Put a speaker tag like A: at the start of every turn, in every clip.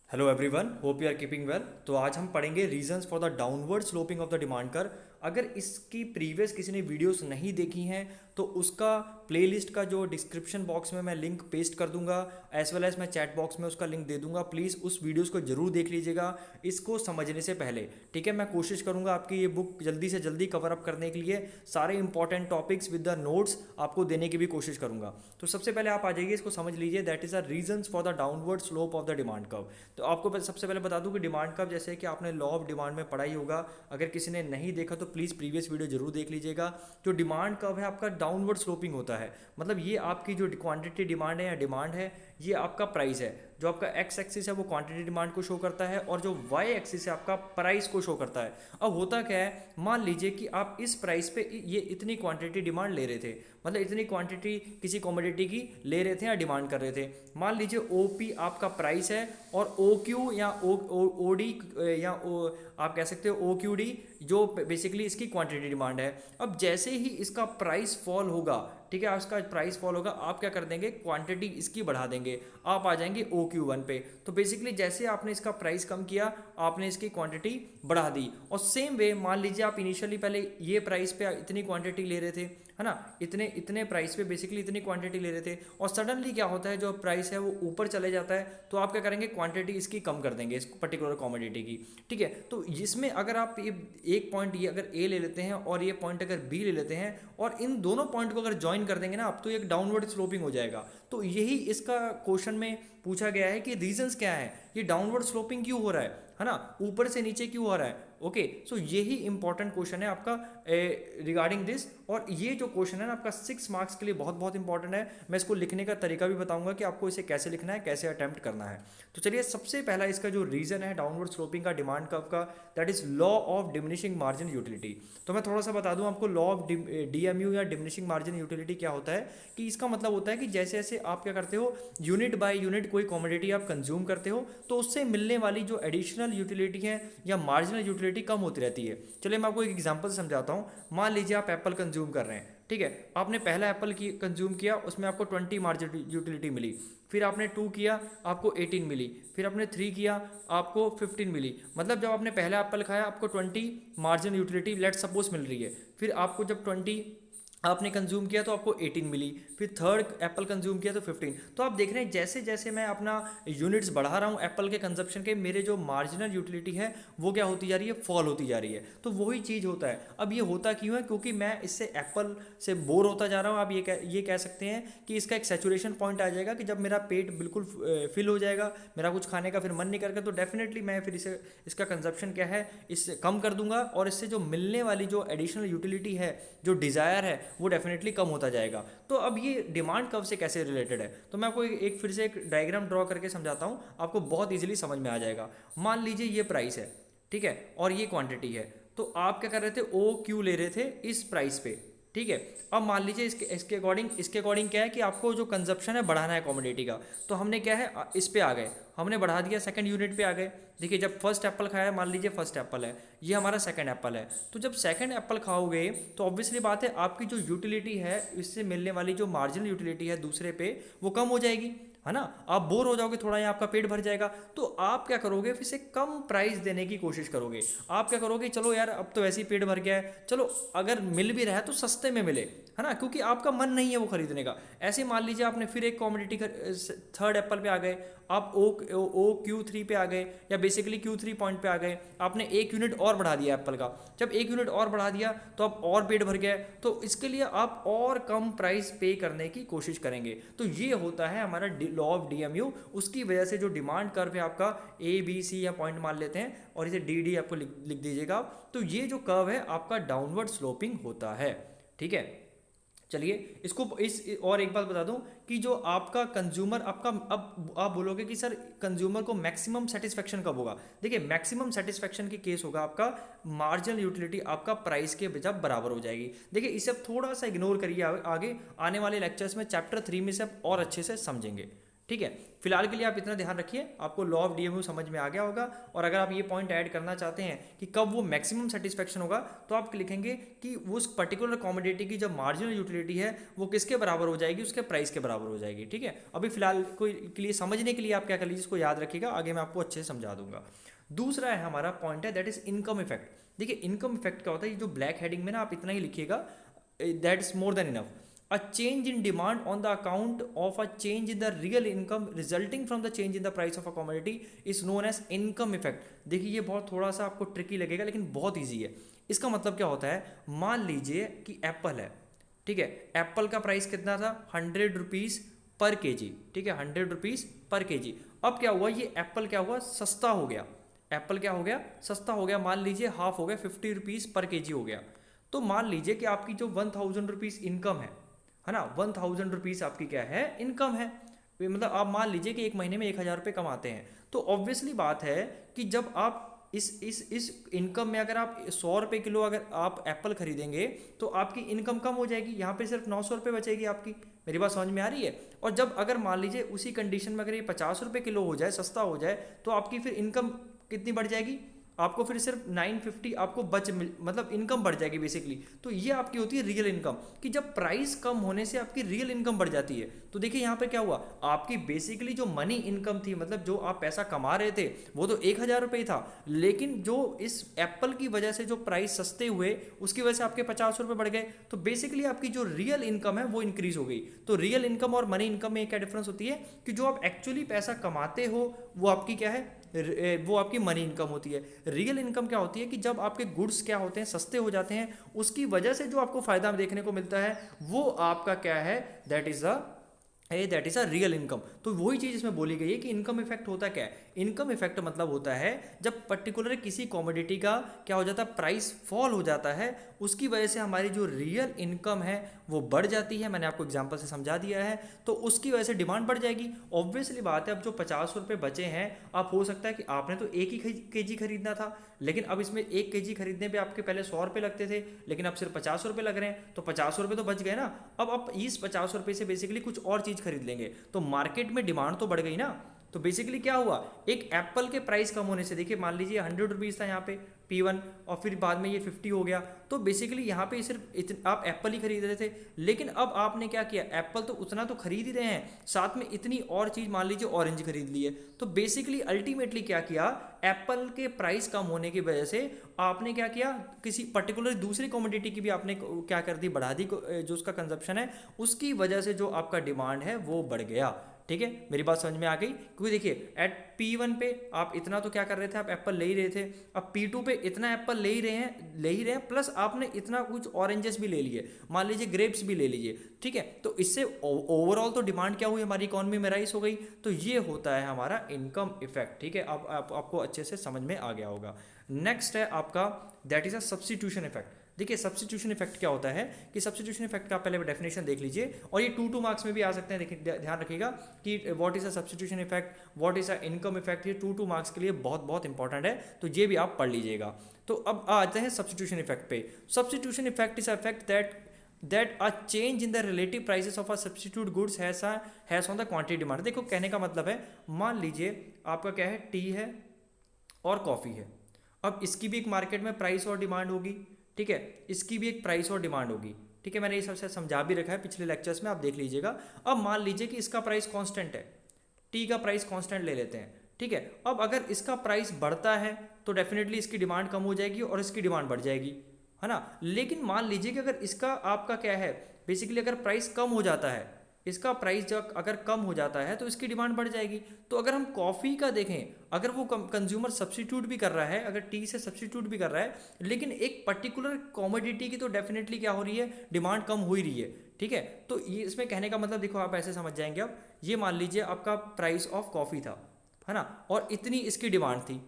A: Hello everyone, hope you are keeping well. तो आज हम पढ़ेंगे reasons for the downward sloping of the demand curve. अगर इसकी प्रीवियस किसी ने वीडियोस नहीं देखी हैं तो उसका प्लेलिस्ट का जो डिस्क्रिप्शन बॉक्स में मैं लिंक पेस्ट कर दूंगा, एज वेल एज मैं चैट बॉक्स में उसका लिंक दे दूंगा। प्लीज़ उस वीडियोस को जरूर देख लीजिएगा इसको समझने से पहले। ठीक है, मैं कोशिश करूंगा आपकी ये बुक जल्दी से जल्दी कवर अप करने के लिए सारे important topics with the notes आपको देने की भी कोशिश करूंगा। तो सबसे पहले आप आ जाइए, इसको समझ लीजिए। That is the reasons for the downward slope of the demand curve. तो आपको सबसे पहले बता दूं कि डिमांड कर्व जैसे कि आपने लॉ ऑफ डिमांड में पढ़ा ही होगा, अगर किसी ने नहीं देखा तो प्लीज़ प्रीवियस वीडियो जरूर देख लीजिएगा। जो डिमांड कर्व है आपका डाउनवर्ड स्लोपिंग होता है, मतलब ये आपकी जो क्वांटिटी डिमांड है या डिमांड है, ये आपका प्राइस है। जो आपका एक्स एक्सिस है वो क्वांटिटी डिमांड को शो करता है और जो वाई एक्सिस है आपका प्राइस को शो करता है। अब होता क्या है, मान लीजिए कि आप इस प्राइस पे ये इतनी क्वांटिटी डिमांड ले रहे थे, मतलब इतनी क्वांटिटी किसी कमोडिटी की ले रहे थे या डिमांड कर रहे थे। मान लीजिए ओ पी आपका प्राइस है और ओ क्यू या ओ डी या आप कह सकते हो ओ क्यू डी जो बेसिकली इसकी क्वांटिटी डिमांड है। अब जैसे ही इसका प्राइस फॉल होगा, ठीक है, इसका प्राइस फॉल होगा, आप क्या कर देंगे, क्वांटिटी इसकी बढ़ा देंगे, आप आ जाएंगे ओ क्यू वन पे। तो बेसिकली जैसे आपने इसका प्राइस कम किया, आपने इसकी क्वांटिटी बढ़ा दी। और सेम वे मान लीजिए आप इनिशियली पहले ये प्राइस पे इतनी क्वांटिटी ले रहे थे, है ना, इतने इतने प्राइस पे बेसिकली इतनी क्वांटिटी ले रहे थे, और सडनली क्या होता है, जो प्राइस है वो ऊपर चले जाता है, तो आप क्या करेंगे, क्वांटिटी इसकी कम कर देंगे, इस पर्टिकुलर कमोडिटी की। ठीक है, तो इसमें अगर आप ये एक पॉइंट ये अगर ए ले लेते हैं और ये पॉइंट अगर बी ले लेते हैं और इन दोनों पॉइंट को अगर ज्वाइन कर देंगे ना आप, तो एक डाउनवर्ड स्लोपिंग हो जाएगा। तो यही इसका क्वेश्चन में पूछा गया है कि रीजंस क्या है, ये डाउनवर्ड स्लोपिंग क्यों हो रहा है ना, ऊपर से नीचे क्यों हो रहा है। ओके, सो यही इंपॉर्टेंट क्वेश्चन है आपका रिगार्डिंग दिस। और ये जो क्वेश्चन है ना आपका 6 मार्क्स के लिए बहुत बहुत इंपॉर्टेंट है। मैं इसको लिखने का तरीका भी बताऊंगा कि आपको इसे कैसे लिखना है, कैसे अटेम्प्ट करना है। तो चलिए, सबसे पहला इसका जो रीजन है डाउनवर्ड स्लोपिंग का डिमांड कर्व का, that is law of diminishing margin utility. तो मैं थोड़ा सा बता दूं आपको, लॉ ऑफ डीएमयू या डिमिनिशिंग मार्जिन यूटिलिटी क्या होता है। कि इसका मतलब होता है कि जैसे जैसे आप क्या करते हो, यूनिट बाय यूनिट कोई कमोडिटी आप कंज्यूम करते हो, तो उससे मिलने वाली जो एडिशनल यूटिलिटी है या मार्जिनल यूटिलिटी कम होती रहती है। चलिए मैं आपको एक एग्जांपल समझाता हूँ। मान लीजिए आप एप्पल कंज्यूम कर रहे हैं, ठीक है, आपने पहला एप्पल की कंज्यूम किया, उसमें आपको 20 मार्जिन यूटिलिटी मिली। फिर आपने 2 किया, आपको 18 मिली। फिर आपने 3 किया, आपको 15 मिली। मतलब जब आपने पहला एप्पल खाया आपको 20 मार्जिन यूटिलिटी लेट सपोज मिल रही है। फिर आपको जब 20 आपने कंज्यूम किया तो आपको 18 मिली। फिर थर्ड एप्पल कंज्यूम किया तो 15। तो आप देख रहे हैं जैसे जैसे मैं अपना यूनिट्स बढ़ा रहा हूँ एप्पल के कंजप्शन के, मेरे जो मार्जिनल यूटिलिटी है वो क्या होती जा रही है, फॉल होती जा रही है। तो वही चीज़ होता है। अब ये होता क्यों है, क्योंकि मैं इससे एप्पल से बोर होता जा रहा हूँ। आप ये कह सकते हैं कि इसका एक सेचुरेशन पॉइंट आ जाएगा कि जब मेरा पेट बिल्कुल फिल हो जाएगा, मेरा कुछ खाने का फिर मन नहीं करता, तो डेफिनेटली मैं फिर इसे इसका कंजप्शन क्या है, इससे कम कर दूंगा। और इससे जो मिलने वाली जो एडिशनल यूटिलिटी है, जो डिज़ायर है, वो डेफिनेटली कम होता जाएगा। तो अब ये डिमांड कर्व से कैसे रिलेटेड है, तो मैं आपको एक फिर से एक डायग्राम ड्रॉ करके समझाता हूँ, आपको बहुत इजीली समझ में आ जाएगा। मान लीजिए ये प्राइस है, ठीक है, और ये क्वांटिटी है। तो आप क्या कर रहे थे, ओ क्यू ले रहे थे इस प्राइस पे, ठीक है। अब मान लीजिए इसके अकॉर्डिंग क्या है कि आपको जो कंजप्शन है बढ़ाना है कमोडिटी का, तो हमने क्या है, इस पे आ गए, हमने बढ़ा दिया, सेकंड यूनिट पे आ गए। देखिए जब फर्स्ट एप्पल खाया, मान लीजिए फर्स्ट एप्पल है, ये हमारा सेकंड एप्पल है। तो जब सेकंड एप्पल खाओगे तो ऑब्वियसली बात है आपकी जो यूटिलिटी है, इससे मिलने वाली जो मार्जिनल यूटिलिटी है दूसरे पे, वो कम हो जाएगी, है ना। आप बोर हो जाओगे थोड़ा, या आपका पेट भर जाएगा, तो आप क्या करोगे, फिर से कम प्राइस देने की कोशिश करोगे। आप क्या करोगे, चलो यार अब तो वैसे ही पेट भर गया है, चलो अगर मिल भी रहा है तो सस्ते में मिले, है ना, क्योंकि आपका मन नहीं है वो खरीदने का। ऐसे मान लीजिए आपने फिर एक कॉमोडिटी थर्ड एप्पल पे आ गए, आप ओ क्यू थ्री पे आ गए, या बेसिकली क्यू थ्री पॉइंट पे आ गए, आपने एक यूनिट और बढ़ा दिया एप्पल का। जब एक यूनिट और बढ़ा दिया तो आप और पेट भर गया, तो इसके लिए आप और कम प्राइस पे करने की कोशिश करेंगे। तो ये होता है हमारा लॉ ऑफ डीएमयू। उसकी वजह से जो डिमांड कर्व है आपका, ए बी सी या पॉइंट मान लेते हैं, और इसे डी डी आपको लिख दीजिएगा। तो ये जो कर्व है आपका डाउनवर्ड स्लोपिंग होता है, ठीक है। चलिए इसको और एक बात बता दूं कि जो आपका कंज्यूमर आपका, अब आप बोलोगे कि सर कंज्यूमर को मैक्सिमम सेटिस्फेक्शन कब होगा। देखिए मैक्सिमम सेटिस्फेक्शन की केस होगा आपका मार्जिनल यूटिलिटी आपका प्राइस के जब बराबर हो जाएगी। देखिए इसे आप थोड़ा सा इग्नोर करिए, आगे आने वाले लेक्चर्स में चैप्टर 3 में से आप और अच्छे से समझेंगे, ठीक है, फिलहाल के लिए आप इतना ध्यान रखिए, आपको लॉ ऑफ डीएमयू समझ में आ गया होगा। और अगर आप ये पॉइंट ऐड करना चाहते हैं कि कब वो मैक्सिमम सेटिस्फेक्शन होगा, तो आप लिखेंगे कि उस पर्टिकुलर कमोडिटी की जब मार्जिनल यूटिलिटी है वो किसके बराबर हो जाएगी, उसके प्राइस के बराबर हो जाएगी। ठीक है, अभी फिलहाल के लिए समझने के लिए आप क्या कर लीजिए, इसको याद रखिएगा, आगे मैं आपको अच्छे से समझा दूंगा। दूसरा है हमारा पॉइंट है दैट इज इनकम इफेक्ट। देखिए इनकम इफेक्ट क्या होता है, ये जो ब्लैक हेडिंग में ना आप इतना ही लिखिएगा, that is more than enough. A change in demand on the account of a change in the real income resulting from the change in the price of a commodity is known as income effect। देखिए ये बहुत थोड़ा सा आपको tricky लगेगा लेकिन बहुत easy है। इसका मतलब क्या होता है, मान लीजिए कि एप्पल है, ठीक है, एप्पल का प्राइस कितना था, 100 रुपीज़ पर केजी, ठीक है, 100 रुपीज़ पर केजी। अब क्या हुआ, ये एप्पल क्या हुआ, सस्ता हो गया, एप्पल क्या हो गया, सस्ता हो गया, मान लीजिए हाफ हो गया, 50 रुपीज़ पर केजी हो गया। तो मान लीजिए कि आपकी जो 1000 रुपीज़ इनकम है ना, 1000 रुपीज़ आपकी क्या है, इनकम है। मतलब आप मान लीजिए कि एक महीने में 1000 रुपये कमाते हैं, तो ऑब्वियसली बात है कि जब आप इस इनकम में अगर आप 100 रुपये किलो अगर आप एप्पल खरीदेंगे तो आपकी इनकम कम हो जाएगी, यहाँ पे सिर्फ 900 रुपये बचेगी आपकी। मेरी बात समझ में आ रही है। और जब अगर मान लीजिए उसी कंडीशन में अगर ये 50 रुपये किलो हो जाए, सस्ता हो जाए, तो आपकी फिर इनकम कितनी बढ़ जाएगी, आपको फिर सिर्फ 950 आपको मतलब इनकम बढ़ जाएगी बेसिकली। तो ये आपकी होती है रियल इनकम, कि जब प्राइस कम होने से आपकी रियल इनकम बढ़ जाती है। तो देखिए यहाँ पे क्या हुआ, आपकी बेसिकली जो मनी इनकम थी, मतलब जो आप पैसा कमा रहे थे वो तो 1000 रुपये था, लेकिन जो इस एप्पल की वजह से जो प्राइस सस्ते हुए उसकी वजह से आपके 50 रुपये बढ़ गए। तो बेसिकली आपकी जो रियल इनकम है वो इंक्रीज हो गई। तो रियल इनकम और मनी इनकम में क्या डिफरेंस होती है, कि जो आप एक्चुअली पैसा कमाते हो वो आपकी क्या है, वो आपकी मनी इनकम होती है। रियल इनकम क्या होती है, कि जब आपके गुड्स क्या होते हैं, सस्ते हो जाते हैं, उसकी वजह से जो आपको फायदा देखने को मिलता है वो आपका क्या है, that is a real income. तो वही चीज़ इसमें बोली गई है कि इनकम इफेक्ट होता क्या है। इनकम इफेक्ट मतलब होता है जब पर्टिकुलर किसी कमोडिटी का क्या हो जाता है, प्राइस फॉल हो जाता है, उसकी वजह से हमारी जो रियल इनकम है वो बढ़ जाती है। मैंने आपको एग्जांपल से समझा दिया है। तो उसकी वजह से डिमांड बढ़ जाएगी। ऑब्वियसली बात है, अब जो 50 रुपये बचे हैं, अब हो सकता है कि आपने तो एक ही केजी खरीदना था, लेकिन अब इसमें 1 केजी खरीदने पे आपके पहले 100 रुपये लगते थे, लेकिन अब सिर्फ 50 रुपये लग रहे हैं। तो 50 रुपये तो बच गए ना। अब आप इस 50 रुपये से बेसिकली कुछ और चीज़ खरीद लेंगे, तो मार्केट में डिमांड तो बढ़ गई ना। तो बेसिकली क्या हुआ, एक एप्पल के प्राइस कम होने से, देखिए मान लीजिए 100 रुपीज़ था यहाँ पे P1, और फिर बाद में ये 50 हो गया। तो बेसिकली यहाँ पे सिर्फ आप एप्पल ही खरीद रहे थे, लेकिन अब आपने क्या किया, एप्पल तो उतना तो खरीद ही रहे हैं, साथ में इतनी और चीज़, मान लीजिए ऑरेंज खरीद लिए। तो बेसिकली अल्टीमेटली क्या किया, एप्पल के प्राइस कम होने की वजह से आपने क्या किया, किसी पर्टिकुलर दूसरी कमोडिटी की भी आपने क्या कर दी, बढ़ा दी, जो उसका कंजप्शन है, उसकी वजह से जो आपका डिमांड है वो बढ़ गया। ठीक है, मेरी बात समझ में आ गई। क्योंकि देखिए एट P1 पे आप इतना तो क्या कर रहे थे, आप एप्पल ले ही रहे थे। अब P2 पे इतना एप्पल ले ही रहे हैं, प्लस आपने इतना कुछ ऑरेंजेस भी ले लिए, मान लीजिए ग्रेप्स भी ले लीजिए। ठीक है, तो इससे ओवरऑल तो डिमांड क्या हुई, हमारी इकोनॉमी में राइज हो गई। तो ये होता है हमारा इनकम इफेक्ट। ठीक है, अब आपको अच्छे से समझ में आ गया होगा। नेक्स्ट है आपका that is a substitution effect. देखिए सब्स्टिट्यूशन इफेक्ट क्या होता है, कि सब्स्टिट्यूशन इफेक्ट का पहले डेफिनेशन देख लीजिए, और ये 2 मार्क्स में भी आ सकते हैं। देखिए ध्यान रखिएगा कि what is a substitution effect, what is a income effect, ये 2 मार्क्स के लिए बहुत बहुत इंपॉर्टेंट है। तो ये भी आप पढ़ लीजिएगा। तो अब आते हैं सब्स्टिट्यूशन इफेक्ट पे। Substitution effect is effect that a change in the relative prices of a substitute goods has on the quantity demand. देखो कहने का मतलब है, मान लीजिए आपका क्या है, टी है और कॉफ़ी है। अब इसकी भी एक मार्केट में प्राइस और डिमांड होगी। ठीक है, इसकी भी एक प्राइस और डिमांड होगी। ठीक है, मैंने ये सबसे समझा भी रखा है पिछले लेक्चर्स में, आप देख लीजिएगा। अब मान लीजिए कि इसका प्राइस कांस्टेंट है, टी का प्राइस कांस्टेंट ले लेते हैं। ठीक है, अब अगर इसका प्राइस बढ़ता है तो डेफिनेटली इसकी डिमांड कम हो जाएगी और इसकी डिमांड बढ़ जाएगी, है ना। लेकिन मान लीजिए कि अगर इसका आपका क्या है, बेसिकली अगर प्राइस कम हो जाता है, इसका प्राइस जब अगर कम हो जाता है तो इसकी डिमांड बढ़ जाएगी। तो अगर हम कॉफ़ी का देखें, अगर वो कंज्यूमर सब्स्टिट्यूट भी कर रहा है, अगर टी से सब्स्टिट्यूट भी कर रहा है, लेकिन एक पर्टिकुलर कॉमोडिटी की तो डेफिनेटली क्या हो रही है, डिमांड कम हो ही रही है। ठीक है, तो ये इसमें कहने का मतलब देखो, आप ऐसे समझ जाएंगे। अब ये मान लीजिए आपका प्राइस ऑफ कॉफ़ी था, है ना, और इतनी इसकी डिमांड थी,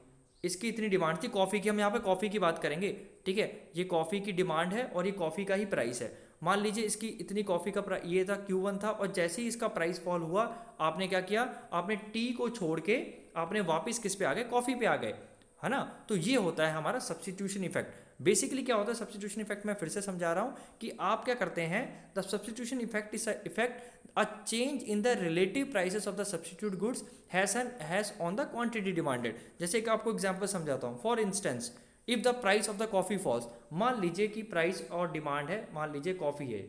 A: इसकी इतनी डिमांड थी कॉफ़ी की, हम यहाँ पे कॉफ़ी की बात करेंगे। ठीक है, ये कॉफ़ी की डिमांड है और ये कॉफ़ी का ही प्राइस है। मान लीजिए इसकी इतनी कॉफ़ी का ये था Q1 था, और जैसे ही इसका प्राइस फॉल हुआ, आपने क्या किया, आपने टी को छोड़ के आपने वापस किस पे आ गए, कॉफ़ी पे आ गए, है ना। तो ये होता है हमारा सब्स्टिट्यूशन इफेक्ट। बेसिकली क्या होता है सब्स्टिट्यूशन इफेक्ट, मैं फिर से समझा रहा हूँ कि आप क्या करते हैं, the substitution effect is effect a change in the relative prices of the substitute goods has on the quantity demanded. जैसे कि आपको एग्जांपल समझाता हूँ, for instance if the price of the coffee falls, मान लीजिए कि प्राइस और demand है, मान लीजिए कॉफी है,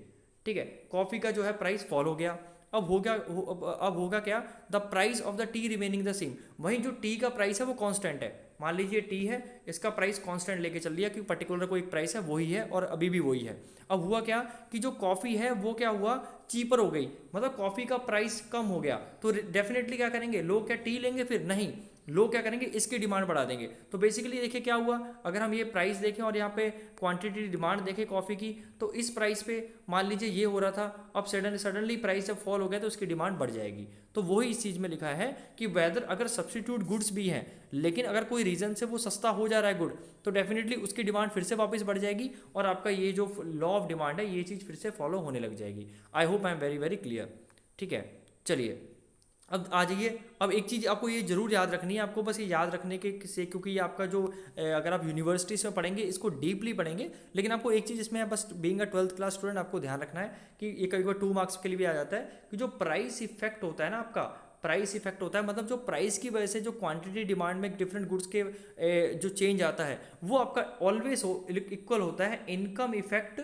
A: ठीक है, कॉफी का जो है प्राइस फॉल हो गया, अब होगा क्या, the price of the T remaining the same, वहीं जो टी का प्राइस है वो कांस्टेंट है, मान लीजिए टी है, इसका प्राइस कांस्टेंट लेके चल लिया कि पर्टिकुलर कोई प्राइस है वही है और अभी भी वही है। अब हुआ क्या कि जो कॉफ़ी है वो क्या हुआ, चीपर हो गई, मतलब कॉफ़ी का प्राइस कम हो गया, तो डेफिनेटली क्या करेंगे लोग, क्या टी लेंगे, फिर नहीं, लोग क्या करेंगे इसकी डिमांड बढ़ा देंगे। तो बेसिकली देखिए क्या हुआ, अगर हम ये प्राइस देखें और यहाँ पे क्वांटिटी डिमांड देखें कॉफ़ी की, तो इस प्राइस पे मान लीजिए ये हो रहा था, अब सडनली प्राइस जब फॉल हो गया तो उसकी डिमांड बढ़ जाएगी। तो वही इस चीज़ में लिखा है कि वेदर अगर सब्स्टिट्यूट गुड्स भी हैं, लेकिन अगर कोई रीज़न से वो सस्ता हो जा रहा है गुड, तो डेफिनेटली उसकी डिमांड फिर से वापस बढ़ जाएगी और आपका ये जो लॉ ऑफ डिमांड है ये चीज़ फिर से फॉलो होने लग जाएगी। I hope I am very very clear. ठीक है, चलिए अब आ जाइए। अब एक चीज़ आपको ये जरूर याद रखनी है, आपको बस ये याद रखने के से, क्योंकि ये आपका जो अगर आप यूनिवर्सिटीज़ में पढ़ेंगे इसको डीपली पढ़ेंगे, लेकिन आपको एक चीज़ इसमें बस being a 12th class student आपको ध्यान रखना है कि ये कभी कभी 2 मार्क्स के लिए भी आ जाता है कि जो प्राइस इफेक्ट होता है ना, आपका प्राइस इफेक्ट होता है, मतलब जो प्राइस की वजह से जो क्वांटिटी डिमांड में डिफरेंट गुड्स के जो चेंज आता है वो आपका ऑलवेज इक्वल होता है इनकम इफेक्ट,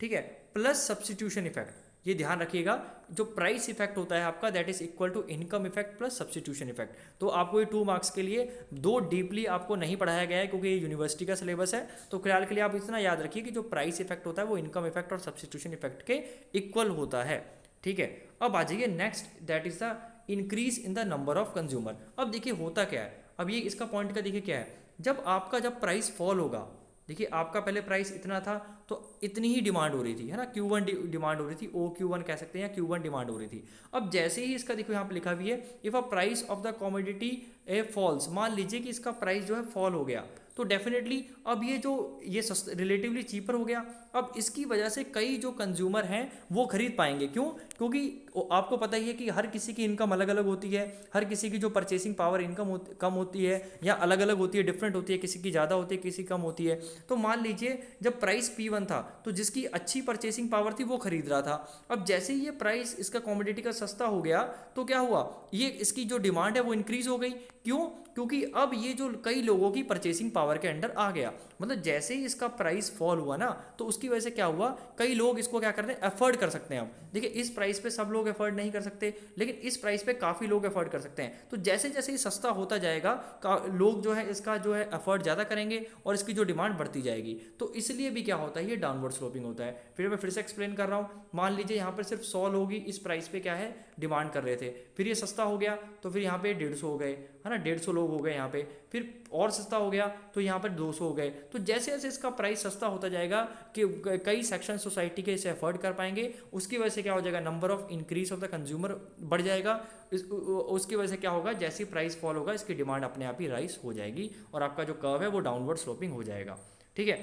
A: ठीक है, प्लस सब्स्टिट्यूशन इफेक्ट। ये ध्यान रखिएगा, जो प्राइस इफेक्ट होता है आपका that is equal to income effect plus substitution effect. तो आपको ये 2 मार्क्स के लिए दो डीपली आपको नहीं पढ़ाया गया है क्योंकि ये यूनिवर्सिटी का सिलेबस है। तो फिलहाल के लिए आप इतना याद रखिए कि जो प्राइस इफेक्ट होता है वो इनकम इफेक्ट और सब्स्टिट्यूशन इफेक्ट के इक्वल होता है। ठीक है, अब आ जाइए next, that is the increase in the number of consumer. अब देखिए होता क्या है, अब ये इसका पॉइंट का देखिए क्या है, जब प्राइस फॉल होगा, देखिए आपका पहले प्राइस इतना था तो इतनी ही डिमांड हो रही थी, है ना, Q1 डिमांड हो रही थी, OQ1 कह सकते हैं, या Q1 डिमांड हो रही थी। अब जैसे ही इसका देखो यहाँ पे लिखा भी है, if a price of the commodity falls, मान लीजिए कि इसका प्राइस जो है फॉल हो गया, तो डेफिनेटली अब ये रिलेटिवली चीपर हो गया। अब इसकी वजह से कई जो कंज्यूमर हैं वो खरीद पाएंगे, क्यों, क्योंकि आपको पता ही है कि हर किसी की इनकम अलग अलग होती है, हर किसी की जो परचेसिंग पावर इनकम कम होती है या अलग अलग होती है, डिफरेंट होती है, किसी की ज़्यादा होती है, किसी कम होती है। तो मान लीजिए जब प्राइस P1 था तो जिसकी अच्छी परचेसिंग पावर थी वो खरीद रहा था। अब जैसे ही ये प्राइस इसका कमोडिटी का सस्ता हो गया तो क्या हुआ, ये इसकी जो डिमांड है वो इंक्रीज हो गई। क्यों, क्योंकि अब ये जो कई लोगों की परचेसिंग पावर के अंडर आ गया, मतलब जैसे ही इसका प्राइस फॉल हुआ ना तो उसकी वजह से क्या हुआ, कई लोग इसको क्या करते हैं, अफोर्ड कर सकते हैं। अब देखिए इस प्राइस पे सब लोग अफोर्ड नहीं कर सकते, लेकिन इस प्राइस पे काफ़ी लोग अफोर्ड कर सकते हैं। तो जैसे जैसे ये सस्ता होता जाएगा लोग जो है इसका जो है अफोर्ड ज़्यादा करेंगे और इसकी जो डिमांड बढ़ती जाएगी। तो इसलिए भी क्या होता है, ये डाउनवर्ड स्लोपिंग होता है। फिर मैं फिर से एक्सप्लेन कर रहा हूँ, मान लीजिए यहाँ पर सिर्फ 100 लोग ही इस प्राइस पे क्या है डिमांड कर रहे थे, फिर ये सस्ता हो गया तो फिर यहाँ पे 150 हो गए, है ना, 150 लोग हो गए यहाँ पे, फिर और सस्ता हो गया तो यहाँ पर 200 हो गए। तो जैसे जैसे इसका प्राइस सस्ता होता जाएगा कि कई सेक्शन सोसाइटी के इसे अफोर्ड कर पाएंगे, उसकी वजह से क्या हो जाएगा, number of increase of the consumer बढ़ जाएगा। उसकी वजह से क्या होगा, जैसी प्राइस फॉल होगा इसकी डिमांड अपने आप ही राइज हो जाएगी और आपका जो कर्व है वो डाउनवर्ड स्लोपिंग हो जाएगा। ठीक है,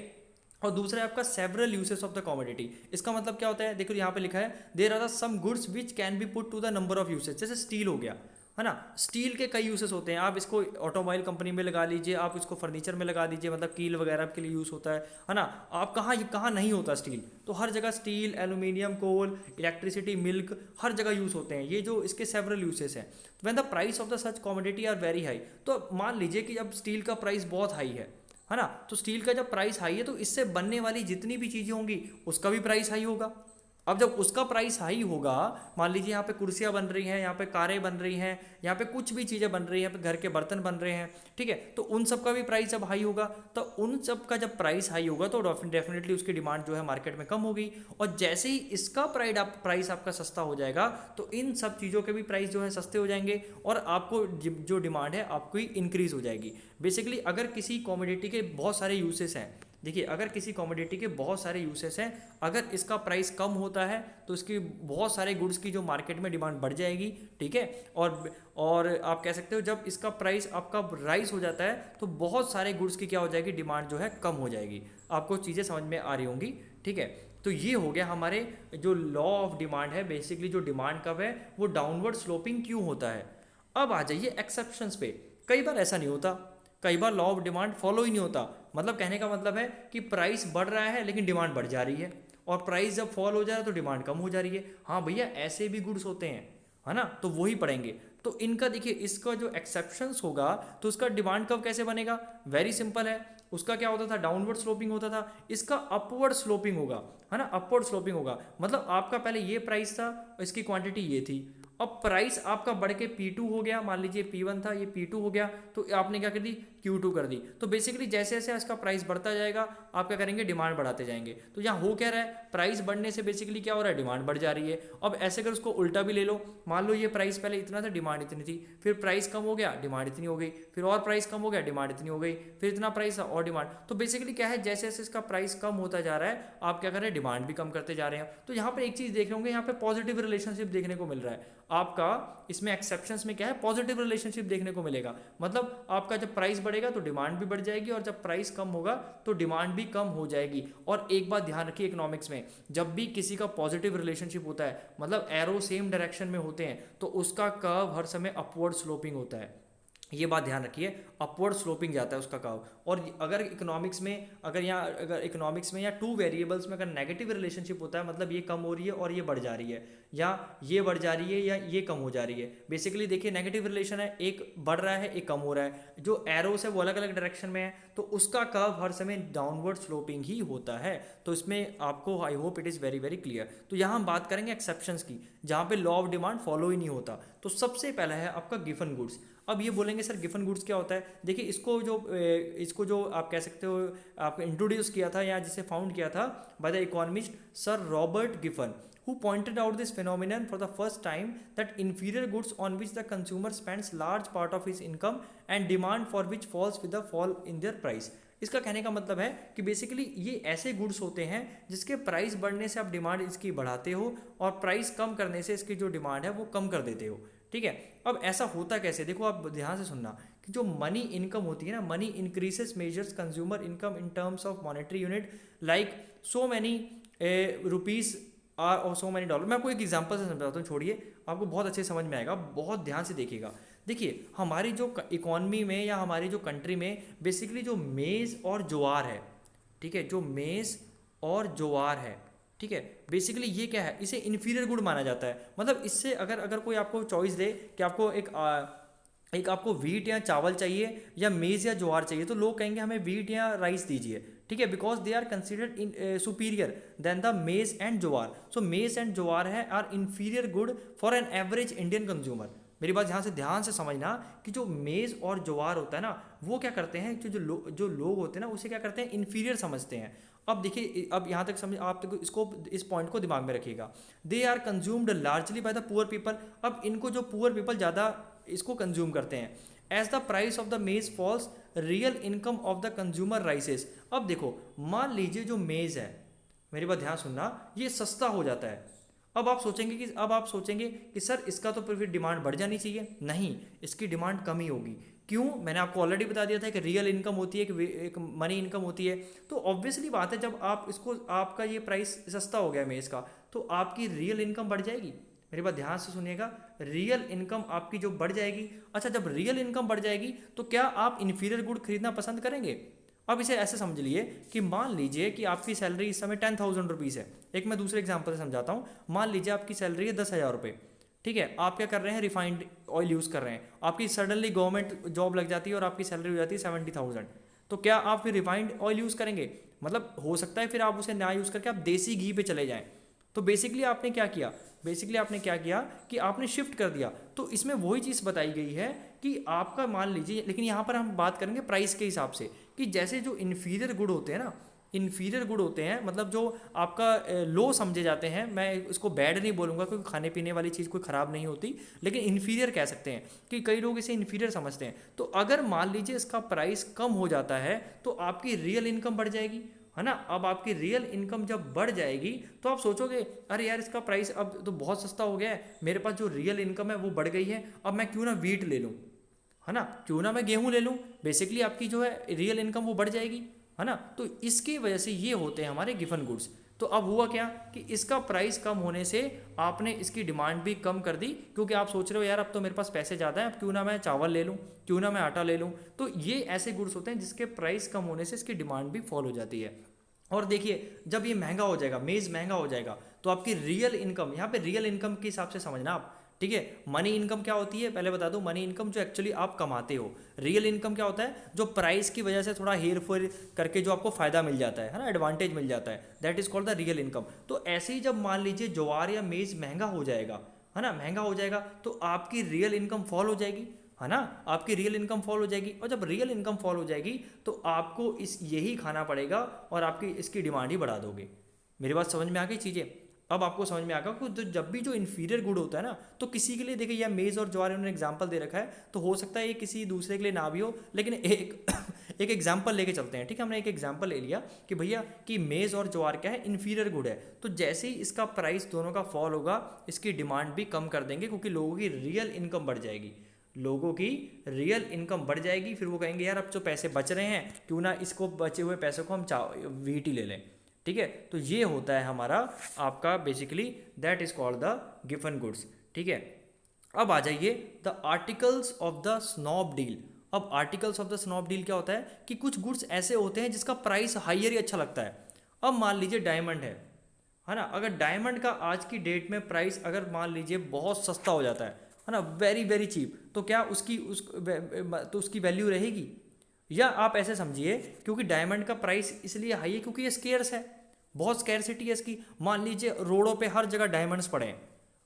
A: और दूसरा है आपका several uses of the commodity. इसका मतलब क्या होता है, देखो यहाँ पे लिखा है there are some goods which can be put to the number of uses. जैसे स्टील हो गया, है ना, स्टील के कई यूसेस होते हैं, आप इसको ऑटोमोबाइल कंपनी में लगा लीजिए, आप इसको फर्नीचर में लगा दीजिए, मतलब कील वगैरह के लिए यूज़ होता है ना। आप कहाँ नहीं होता स्टील, तो हर जगह steel, aluminium, coal, electricity, milk, हर जगह यूज़ होते हैं। ये जो इसके सेवरल यूसेस हैं। When the price of the such commodity are very high, तो मान लीजिए कि जब स्टील का प्राइस बहुत हाई है ना, तो स्टील का जब प्राइस हाई है तो इससे बनने वाली जितनी भी चीज़ें होंगी उसका भी प्राइस हाई होगा। अब जब उसका प्राइस हाई होगा, मान लीजिए यहाँ पे कुर्सियाँ बन रही हैं, यहाँ पे कारें बन रही हैं, यहाँ पे कुछ भी चीज़ें बन रही हैं, यहाँ पे घर के बर्तन बन रहे हैं, ठीक है, तो उन सब का भी प्राइस जब हाई होगा, तो उन सब का जब प्राइस हाई होगा तो डेफिनेटली उसकी डिमांड जो है मार्केट में कम होगी। और जैसे ही इसका प्राइस आपका सस्ता हो जाएगा तो इन सब चीज़ों के भी प्राइस जो है सस्ते हो जाएंगे और आपको जो डिमांड है आपकी इंक्रीज हो जाएगी। बेसिकली अगर किसी कमोडिटी के बहुत सारे यूसेस हैं, देखिए अगर किसी कमोडिटी के बहुत सारे यूसेस हैं, अगर इसका प्राइस कम होता है तो इसकी बहुत सारे गुड्स की जो मार्केट में डिमांड बढ़ जाएगी। ठीक है, और आप कह सकते हो जब इसका प्राइस आपका राइज हो जाता है तो बहुत सारे गुड्स की क्या हो जाएगी, डिमांड जो है कम हो जाएगी। आपको चीज़ें समझ में आ रही होंगी। ठीक है, तो ये हो गया हमारे जो लॉ ऑफ डिमांड है, बेसिकली जो डिमांड कब है वो डाउनवर्ड स्लोपिंग क्यों होता है। अब आ जाइए एक्सेप्शंस पे। कई बार ऐसा नहीं होता, कई बार लॉ ऑफ डिमांड फॉलो ही नहीं होता। मतलब कहने का मतलब है कि प्राइस बढ़ रहा है लेकिन डिमांड बढ़ जा रही है, और प्राइस जब फॉल हो जा रहा है तो डिमांड कम हो जा रही है। हाँ भैया, ऐसे भी गुड्स होते हैं, है ना, तो वही पढ़ेंगे। तो इनका देखिए, इसका जो एक्सेप्शंस होगा तो उसका डिमांड कर्व कैसे बनेगा, वेरी सिंपल है। उसका क्या होता था, डाउनवर्ड स्लोपिंग होता था, इसका अपवर्ड स्लोपिंग होगा, है ना, अपवर्ड स्लोपिंग होगा। मतलब आपका पहले ये प्राइस था, इसकी क्वांटिटी ये थी, अब प्राइस आपका बढ़ के P2 हो गया, मान लीजिए P1 था, ये P2 हो गया, तो आपने क्या कर दी, Q2 कर दी। तो बेसिकली जैसे जैसे इसका प्राइस बढ़ता जाएगा आप क्या करेंगे, डिमांड बढ़ाते जाएंगे। तो यहाँ हो क्या रहा है, प्राइस बढ़ने से बेसिकली क्या हो रहा है, डिमांड बढ़ जा रही है। अब ऐसे अगर उसको उल्टा भी ले लो, मान लो ये प्राइस पहले इतना था, डिमांड इतनी थी, फिर प्राइस कम हो गया, डिमांड इतनी हो गई, फिर और प्राइस कम हो गया, डिमांड इतनी हो गई, फिर इतना प्राइस था और डिमांड। तो बेसिकली क्या है, जैसे जैसे इसका प्राइस कम होता जा रहा है आप क्या कर रहे हैं, डिमांड भी कम करते जा रहे हैं। तो यहाँ पर एक चीज़ देख रहे होंगे, यहाँ पे पॉजिटिव रिलेशनशिप देखने को मिल रहा है आपका। इसमें एक्सेप्शंस में क्या है, पॉजिटिव रिलेशनशिप देखने को मिलेगा। मतलब आपका जब प्राइस बढ़ेगा तो डिमांड भी बढ़ जाएगी, और जब प्राइस कम होगा तो डिमांड भी कम हो जाएगी। और एक बात ध्यान रखिए, इकोनॉमिक्स में जब भी किसी का पॉजिटिव रिलेशनशिप होता है, मतलब एरो सेम डायरेक्शन में होते हैं, तो उसका कर्व हर समय अपवर्ड स्लोपिंग होता है। ये बात ध्यान रखिए, अपवर्ड स्लोपिंग जाता है उसका कर्व। और अगर इकोनॉमिक्स में, अगर इकोनॉमिक्स में या टू वेरिएबल्स में अगर नेगेटिव रिलेशनशिप होता है, मतलब ये कम हो रही है और ये बढ़ जा रही है, या ये बढ़ जा रही है या ये कम हो जा रही है। बेसिकली देखिए, नेगेटिव रिलेशन है, एक बढ़ रहा है एक कम हो रहा है, जो एरोस है वो अलग अलग डायरेक्शन में है, तो उसका कर्व हर समय डाउनवर्ड स्लोपिंग ही होता है। तो इसमें आपको, आई hope it is very very clear. तो यहाँ हम बात करेंगे एक्सेप्शंस की, जहाँ पे लॉ ऑफ डिमांड फॉलो ही नहीं होता। तो सबसे पहला है आपका गिवन गुड्स। अब ये बोलेंगे सर गिवन गुड्स क्या होता है, देखिए इसको जो आप कह सकते हो, आपको इंट्रोड्यूस किया था या जिसे फाउंड किया था by the economist sir Robert Giffen, who pointed out this phenomenon for the first time, that inferior goods on which the consumer spends large part of his income and demand for which falls with the fall in their price। इसका कहने का मतलब है कि basically ये ऐसे goods होते हैं जिसके प्राइस बढ़ने से आप डिमांड इसकी बढ़ाते हो, और प्राइस कम करने से इसकी जो डिमांड है वो कम कर देते हो। ठीक है, अब ऐसा होता कैसे, देखो आप ध्यान से सुनना कि जो मनी इनकम होती है ना, money increases measures consumer income in terms of monetary unit, like so many rupees और सो मैनी डॉलर। मैं आपको एक एग्जांपल से समझाता हूँ, छोड़िए आपको बहुत अच्छे समझ में आएगा, बहुत ध्यान से देखिएगा। देखिए हमारी जो इकॉनमी में या हमारी जो कंट्री में बेसिकली जो मेज़ और ज्वार है, ठीक है, जो मेज़ और ज्वार है, ठीक है, बेसिकली ये क्या है, इसे इन्फीरियर गुड माना जाता है। मतलब इससे अगर अगर कोई आपको चॉइस दे कि आपको एक आपको वीट या चावल चाहिए या मेज़ या ज्वार चाहिए, तो लोग कहेंगे हमें वीट या राइस दीजिए, ठीक है, because they are considered in superior than the maize and jowar. So maize and jowar है are inferior good for an average Indian consumer. मेरी बात ध्यान से समझना कि जो मेज़ और ज्वार होता है ना, वो क्या करते हैं, जो लोग होते हैं ना, उसे क्या करते हैं, इन्फीरियर समझते हैं। अब देखिए, अब यहाँ तक समझ, आप तक इसको, इस पॉइंट को दिमाग में रखिएगा। They are consumed largely by the poor people. अब इनको जो पुअर पीपल ज़्यादा इसको कंज्यूम करते हैं। As the price of the maize falls real income of the consumer rises. अब देखो, मान लीजिए जो मेज़ है, मेरी बात ध्यान सुनना, ये सस्ता हो जाता है। अब आप सोचेंगे कि सर इसका तो फिर डिमांड बढ़ जानी चाहिए। नहीं, इसकी डिमांड कम ही होगी। क्यों, मैंने आपको ऑलरेडी बता दिया था कि रियल इनकम होती है, कि एक मनी इनकम होती है। तो ऑब्वियसली बात है, जब आप इसको, आपका ये प्राइस सस्ता हो गया मेज़ का, तो आपकी रियल इनकम बढ़ जाएगी। मेरी बात ध्यान से सुनिएगा, रियल इनकम आपकी जो बढ़ जाएगी। अच्छा, जब रियल इनकम बढ़ जाएगी तो क्या आप इन्फीरियर गुड खरीदना पसंद करेंगे? अब इसे ऐसे समझ लिए कि मान लीजिए कि आपकी सैलरी इस समय 10,000 रुपीज़ है। एक मैं दूसरे एग्जांपल से समझाता हूँ। मान लीजिए आपकी सैलरी है 10,000 रुपये, ठीक है, आप क्या कर रहे हैं, रिफाइंड ऑयल यूज़ कर रहे हैं। आपकी सडनली गवर्नमेंट जॉब लग जाती है और आपकी सैलरी हो जाती है 70,000, तो क्या आप फिर रिफाइंड ऑयल यूज़ करेंगे? मतलब हो सकता है फिर आप उसे ना यूज़ करके आप देसी घी पे चले जाएँ। तो बेसिकली आपने क्या किया, कि आपने शिफ्ट कर दिया। तो इसमें वही चीज़ बताई गई है कि आपका, मान लीजिए, लेकिन यहाँ पर हम बात करेंगे प्राइस के हिसाब से, कि जैसे जो इन्फीरियर गुड होते हैं ना, इन्फीरियर गुड होते हैं, मतलब जो आपका लो समझे जाते हैं, मैं इसको बैड नहीं बोलूँगा क्योंकि खाने पीने वाली चीज़ कोई ख़राब नहीं होती, लेकिन इन्फीरियर कह सकते हैं कि कई लोग इसे इन्फीरियर समझते हैं। तो अगर मान लीजिए इसका प्राइस कम हो जाता है तो आपकी रियल इनकम बढ़ जाएगी, है ना। अब आपकी रियल इनकम जब बढ़ जाएगी तो आप सोचोगे, अरे यार इसका प्राइस अब तो बहुत सस्ता हो गया है, मेरे पास जो रियल इनकम है वो बढ़ गई है, अब मैं क्यों ना वीट ले लूँ, है ना, क्यों ना मैं गेहूँ ले लूँ। बेसिकली आपकी जो है रियल इनकम वो बढ़ जाएगी, है ना। तो इसकी वजह से ये होते हैं हमारे गिवन गुड्स। तो अब हुआ क्या कि इसका प्राइस कम होने से आपने इसकी डिमांड भी कम कर दी, क्योंकि आप सोच रहे हो यार अब तो मेरे पास पैसे ज़्यादा हैं, अब क्यों ना मैं चावल ले लूँ, क्यों ना मैं आटा ले लूँ। तो ये ऐसे गुड्स होते हैं जिसके प्राइस कम होने से इसकी डिमांड भी फॉल हो जाती है। और देखिए जब ये महंगा हो जाएगा, मेज़ महंगा हो जाएगा, तो आपकी रियल इनकम, यहाँ पे रियल इनकम के हिसाब से समझना आप, ठीक है। मनी इनकम क्या होती है पहले बता दूं, मनी इनकम जो एक्चुअली आप कमाते हो। रियल इनकम क्या होता है, जो प्राइस की वजह से थोड़ा हेर फेर करके जो आपको फायदा मिल जाता है ना, एडवांटेज मिल जाता है, that is called the real income. तो ऐसे ही जब मान लीजिए ज्वार या मेज महंगा हो जाएगा, है ना, महंगा हो जाएगा, तो आपकी रियल इनकम फॉल हो जाएगी, है ना, आपकी रियल इनकम फॉल हो जाएगी। और जब रियल इनकम फॉल हो जाएगी तो आपको इस यही खाना पड़ेगा और आपकी इसकी डिमांड ही बढ़ा दोगे। मेरी बात समझ में आ गई चीज़ें। अब आपको समझ में आ गया कि जब भी जो इन्फीरियर गुड होता है ना, तो किसी के लिए देखिए यह मेज़ और ज्वार उन्होंने एग्जाम्पल दे रखा है, तो हो सकता है ये किसी दूसरे के लिए ना भी हो, लेकिन एक एक एग्जाम्पल लेके चलते हैं, ठीक है। हमने एक एग्जाम्पल ले लिया कि भैया कि मेज़ और ज्वार क्या है, इन्फीरियर गुड है, तो जैसे ही इसका प्राइस दोनों का फॉल होगा, इसकी डिमांड भी कम कर देंगे, क्योंकि लोगों की रियल इनकम बढ़ जाएगी, लोगों की रियल इनकम बढ़ जाएगी। फिर वो कहेंगे यार अब जो पैसे बच रहे हैं, क्यों ना इसको बचे हुए पैसों को हम वीट ही ले लें, ठीक है। तो ये होता है हमारा आपका basically that is called the गिवन गुड्स, ठीक है। अब आ जाइए the articles of the snob deal. अब articles of the snob deal क्या होता है कि कुछ गुड्स ऐसे होते हैं जिसका प्राइस हाइयर ही अच्छा लगता है। अब मान लीजिए डायमंड है ना, अगर डायमंड का आज की डेट में प्राइस अगर मान लीजिए बहुत सस्ता हो जाता है ना, वेरी वेरी चीप, तो क्या तो उसकी वैल्यू रहेगी? या आप ऐसे समझिए, क्योंकि डायमंड का प्राइस इसलिए हाई है क्योंकि ये स्केर्स है, बहुत स्कैरसिटी है इसकी। मान लीजिए रोडों पे हर जगह डायमंड्स पड़े हैं,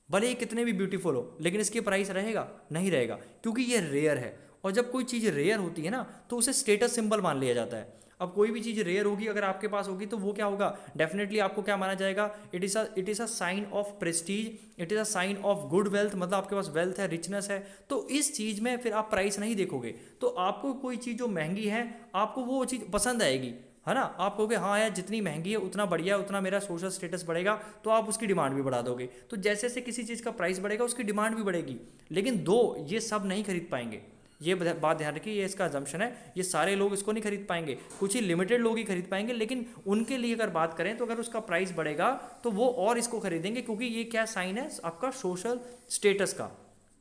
A: भले ही कितने भी ब्यूटीफुल हो, लेकिन इसकी प्राइस रहेगा? नहीं रहेगा, क्योंकि ये रेयर है। और जब कोई चीज़ रेयर होती है ना, तो उसे स्टेटस सिंबल मान लिया जाता है। अब कोई भी चीज़ रेयर होगी अगर आपके पास होगी, तो वो क्या होगा, डेफिनेटली आपको क्या माना जाएगा, it is a sign of prestige, it is a sign of good wealth, मतलब आपके पास वेल्थ है, रिचनेस है। तो इस चीज़ में फिर आप प्राइस नहीं देखोगे, तो आपको कोई चीज़ जो महंगी है आपको वो चीज़ पसंद आएगी, है ना, आप कहोगे हाँ यार जितनी महंगी है उतना बढ़िया है, उतना मेरा सोशल स्टेटस बढ़ेगा, तो आप उसकी डिमांड भी बढ़ा दोगे। तो जैसे जैसे किसी चीज़ का प्राइस बढ़ेगा उसकी डिमांड भी बढ़ेगी। लेकिन ये सब नहीं खरीद पाएंगे, ये बात ध्यान रखिए, ये इसका अजम्पशन है, ये सारे लोग इसको नहीं खरीद पाएंगे, कुछ ही लिमिटेड लोग ही खरीद पाएंगे। लेकिन उनके लिए अगर बात करें तो अगर उसका प्राइस बढ़ेगा तो वो और इसको खरीदेंगे, क्योंकि ये क्या साइन है आपका सोशल स्टेटस का,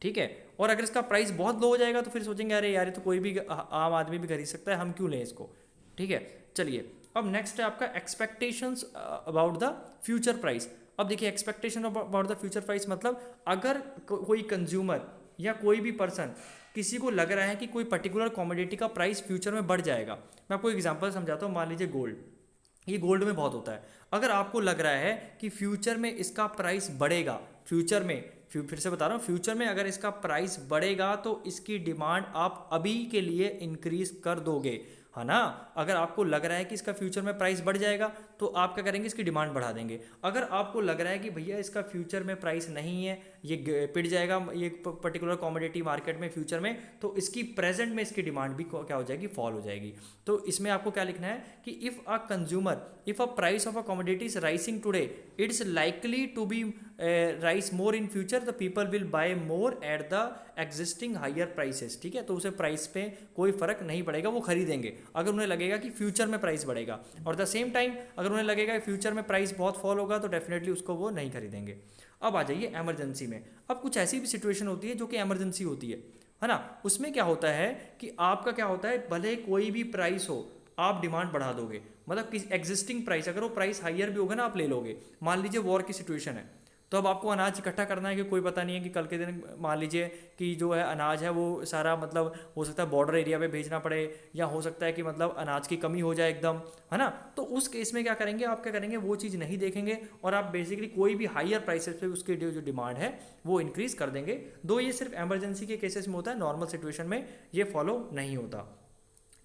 A: ठीक है। और अगर इसका प्राइस बहुत लो हो जाएगा तो फिर सोचेंगे अरे यार ये तो कोई भी आम आदमी भी खरीद सकता है, हम क्यों लें इसको, ठीक है। चलिए अब नेक्स्ट है आपका expectations about the future price. अब देखिए expectation about the future price मतलब अगर कोई कंज्यूमर या कोई भी पर्सन, किसी को लग रहा है कि कोई पर्टिकुलर कमोडिटी का प्राइस फ्यूचर में बढ़ जाएगा। मैं आपको एग्जांपल समझाता हूँ, मान लीजिए गोल्ड, ये गोल्ड में बहुत होता है। अगर आपको लग रहा है कि फ्यूचर में इसका प्राइस बढ़ेगा, फ्यूचर में, फिर से बता रहा हूँ, फ्यूचर में अगर इसका प्राइस बढ़ेगा तो इसकी डिमांड आप अभी के लिए इंक्रीज कर दोगे, है ना। अगर आपको लग रहा है कि इसका फ्यूचर में प्राइस बढ़ जाएगा तो आप क्या करेंगे, इसकी डिमांड बढ़ा देंगे। अगर आपको लग रहा है कि भैया इसका फ्यूचर में प्राइस नहीं है, ये पिट जाएगा ये पर्टिकुलर कमोडिटी मार्केट में फ्यूचर में, तो इसकी प्रेजेंट में इसकी डिमांड भी क्या हो जाएगी, फॉल हो जाएगी। तो इसमें आपको क्या लिखना है कि if a price of a commodity is rising today, it's likely to be rise more in future, the people will buy more at the existing higher prices, ठीक है। तो उसे प्राइस पे कोई फर्क नहीं पड़ेगा, वो खरीदेंगे अगर उन्हें लगेगा कि फ्यूचर में प्राइस बढ़ेगा। और द सेम टाइम अगर उन्हें लगेगा कि फ्यूचर में प्राइस बहुत फॉल होगा तो डेफिनेटली उसको वो नहीं खरीदेंगे। अब आ जाइए इमरजेंसी में। अब कुछ ऐसी भी सिचुएशन होती है जो कि इमरजेंसी होती है ना। उसमें क्या होता है कि आपका क्या होता है, भले कोई भी प्राइस हो आप डिमांड बढ़ा दोगे, मतलब किसी एग्जिस्टिंग प्राइस, अगर वो प्राइस हायर भी होगा ना आप ले लोगे। मान लीजिए वॉर की सिचुएशन है, तो अब आपको अनाज इकट्ठा करना है कि कोई पता नहीं है कि कल के दिन मान लीजिए कि जो है अनाज है वो सारा, मतलब हो सकता है बॉर्डर एरिया पे भेजना पड़े, या हो सकता है कि मतलब अनाज की कमी हो जाए एकदम, है ना। तो उस केस में क्या करेंगे, आप क्या करेंगे, वो चीज़ नहीं देखेंगे और आप बेसिकली कोई भी हायर प्राइसेस पे उसकी जो डिमांड है वो इंक्रीज कर देंगे। दो ये सिर्फ एमरजेंसी के केसेस में होता है, नॉर्मल सिचुएशन में ये फॉलो नहीं होता,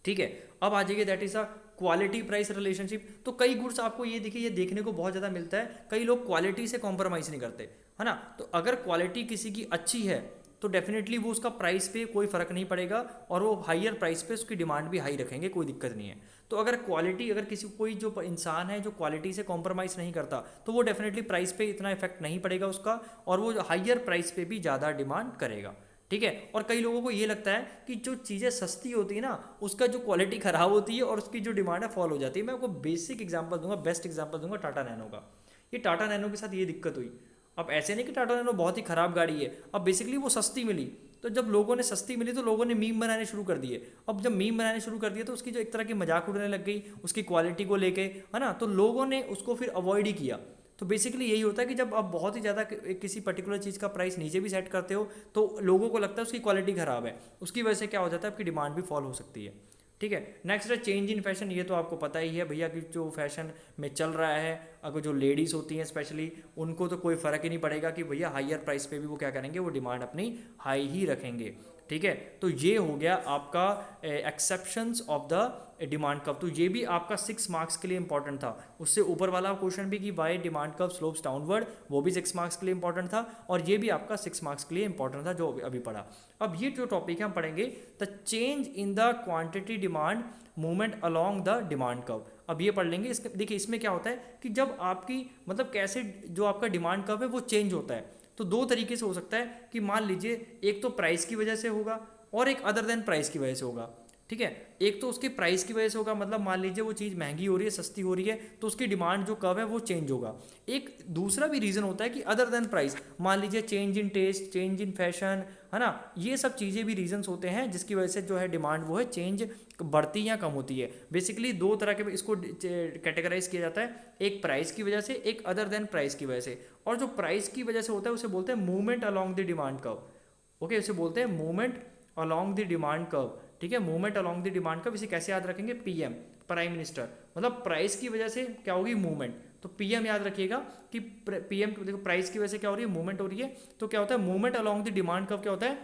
A: ठीक है। अब आ जाइए that is a quality price relationship. तो कई गुड्स आपको ये देखिए, ये देखने को बहुत ज़्यादा मिलता है, कई लोग क्वालिटी से कॉम्प्रोमाइज़ नहीं करते, है ना। तो अगर क्वालिटी किसी की अच्छी है तो डेफिनेटली वो उसका प्राइस पे कोई फ़र्क नहीं पड़ेगा और वो हायर प्राइस पे उसकी डिमांड भी हाई रखेंगे, कोई दिक्कत नहीं है। तो अगर क्वालिटी, अगर कोई जो इंसान है जो क्वालिटी से कॉम्प्रोमाइज़ नहीं करता तो वो डेफिनेटली प्राइस पे इतना इफेक्ट नहीं पड़ेगा उसका, और वो हायर प्राइस पे भी ज़्यादा डिमांड करेगा, ठीक है। और कई लोगों को ये लगता है कि जो चीज़ें सस्ती होती है ना उसका जो क्वालिटी ख़राब होती है और उसकी जो डिमांड है फॉल हो जाती है। मैं आपको बेसिक एग्जांपल दूंगा, बेस्ट एग्जांपल दूंगा टाटा नैनो का। ये टाटा नैनो के साथ ये दिक्कत हुई। अब ऐसे नहीं कि टाटा नैनो बहुत ही ख़राब गाड़ी है, अब बेसिकली वो सस्ती मिली, तो जब लोगों ने सस्ती मिली तो लोगों ने मीम बनाने शुरू कर दिए। अब जब मीम बनाने शुरू कर दिए तो उसकी जो एक तरह की मजाक उड़ने लग गई उसकी क्वालिटी को लेके, है ना, तो लोगों ने उसको फिर अवॉइड ही किया। तो बेसिकली यही होता है कि जब आप बहुत ही ज़्यादा किसी पर्टिकुलर चीज़ का प्राइस नीचे भी सेट करते हो तो लोगों को लगता है उसकी क्वालिटी ख़राब है, उसकी वजह से क्या हो जाता है आपकी डिमांड भी फॉल हो सकती है। ठीक है। नेक्स्ट है चेंज इन फैशन। ये तो आपको पता ही है भैया कि जो फैशन में चल रहा है, अगर जो लेडीज़ होती हैं स्पेशली उनको तो कोई फ़र्क ही नहीं पड़ेगा कि भैया हायर प्राइस पे भी वो क्या करेंगे, वो डिमांड अपनी हाई ही रखेंगे। ठीक है। तो ये हो गया आपका exceptions of the demand curve. तो ये भी आपका 6 मार्क्स के लिए इंपॉर्टेंट था। उससे ऊपर वाला क्वेश्चन भी कि why demand curve slopes downward, वो भी 6 मार्क्स के लिए इंपॉर्टेंट था, और ये भी आपका 6 मार्क्स के लिए इंपॉर्टेंट था जो अभी पढ़ा। अब ये जो टॉपिक है हम पढ़ेंगे the change in the quantity demand movement along the demand curve. अब ये पढ़ लेंगे। इसके देखिए इसमें क्या होता है कि जब आपकी मतलब कैसे जो आपका डिमांड कर्व है वो चेंज होता है। तो दो तरीके से हो सकता है कि मान लीजिए एक तो प्राइस की वजह से होगा और एक अदर देन प्राइस की वजह से होगा। ठीक है। एक तो उसके प्राइस की वजह से होगा, मतलब मान लीजिए वो चीज़ महंगी हो रही है, सस्ती हो रही है, तो उसकी डिमांड जो कर्व है वो चेंज होगा। एक दूसरा भी रीज़न होता है कि अदर देन प्राइस, मान लीजिए change in taste, change in fashion, है ना, ये सब चीज़ें भी रीजंस होते हैं जिसकी वजह से जो है डिमांड वो है चेंज बढ़ती या कम होती है। बेसिकली दो तरह के इसको कैटेगराइज किया जाता है, एक प्राइस की वजह से, एक अदर देन प्राइस की वजह से। और जो प्राइस की वजह से होता है उसे बोलते हैं movement along the demand curve. Okay, उसे बोलते हैं movement along the demand curve. ठीक है, movement along the demand curve. इसे कैसे याद रखेंगे, पीएम, प्राइम मिनिस्टर, मतलब प्राइस की वजह से क्या होगी, मूवमेंट, तो पीएम याद रखिएगा कि पीएम देखो प्राइस की वजह से क्या हो रही है, मूवमेंट हो रही है, तो क्या होता है movement along the demand curve क्या होता है,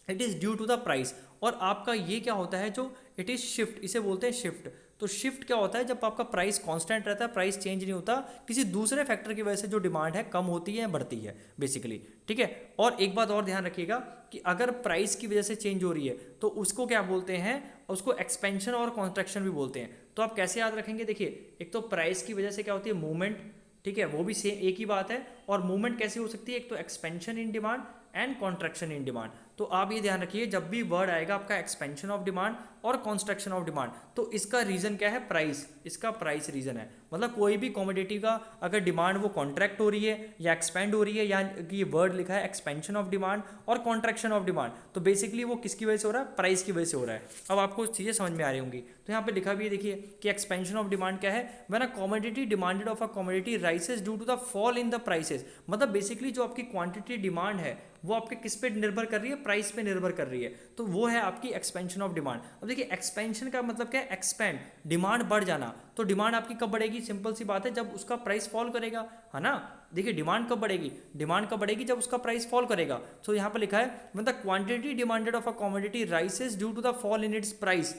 A: it is due to the price. और आपका ये क्या होता है जो इट इज़ शिफ्ट, इसे बोलते हैं शिफ्ट। तो शिफ्ट क्या होता है, जब आपका प्राइस कांस्टेंट रहता है, प्राइस चेंज नहीं होता, किसी दूसरे फैक्टर की वजह से जो डिमांड है कम होती है या बढ़ती है बेसिकली। ठीक है। और एक बात और ध्यान रखिएगा कि अगर प्राइस की वजह से चेंज हो रही है तो उसको क्या बोलते हैं, उसको एक्सपेंशन और कॉन्ट्रैक्शन भी बोलते हैं। तो आप कैसे याद रखेंगे, देखिए एक तो प्राइस की वजह से क्या होती है, मूवमेंट, ठीक है, वो भी सेम एक ही बात है। और मूवमेंट कैसे हो सकती है, एक तो expansion in demand and contraction in demand. तो आप ये ध्यान रखिए जब भी वर्ड आएगा आपका एक्सपेंशन ऑफ डिमांड और कॉन्स्ट्रक्शन ऑफ डिमांड, तो इसका रीजन क्या है, प्राइस, इसका प्राइस रीजन है। मतलब कोई भी कमोडिटी का अगर डिमांड वो कॉन्ट्रैक्ट हो रही है या एक्सपेंड हो रही है, या ये वर्ड लिखा है एक्सपेंशन ऑफ डिमांड और कॉन्ट्रैक्शन ऑफ डिमांड, तो बेसिकली वो किसकी वजह से हो रहा है, प्राइस की वजह से हो रहा है। अब आपको चीज़ें समझ में आ रही होंगी। तो यहाँ पे लिखा भी है देखिए कि एक्सपेंशन ऑफ डिमांड क्या है, when a commodity demanded of a commodity rises due to the fall in the prices. मतलब बेसिकली जो आपकी क्वांटिटी डिमांड है वो आपके किस पे निर्भर कर रही है, प्राइस पे निर्भर कर रही है, तो वो है आपकी एक्सपेंशन ऑफ डिमांड। अब देखिए एक्सपेंशन का मतलब क्या है, एक्सपेंड, डिमांड बढ़ जाना। तो डिमांड आपकी कब बढ़ेगी, सिंपल सी बात है, जब उसका प्राइस फॉल करेगा, है ना। देखिए डिमांड कब बढ़ेगी, डिमांड कब बढ़ेगी, जब उसका प्राइस फॉल करेगा। तो यहाँ पर लिखा है मतलब quantity demanded of a commodity rises due to the fall in its price,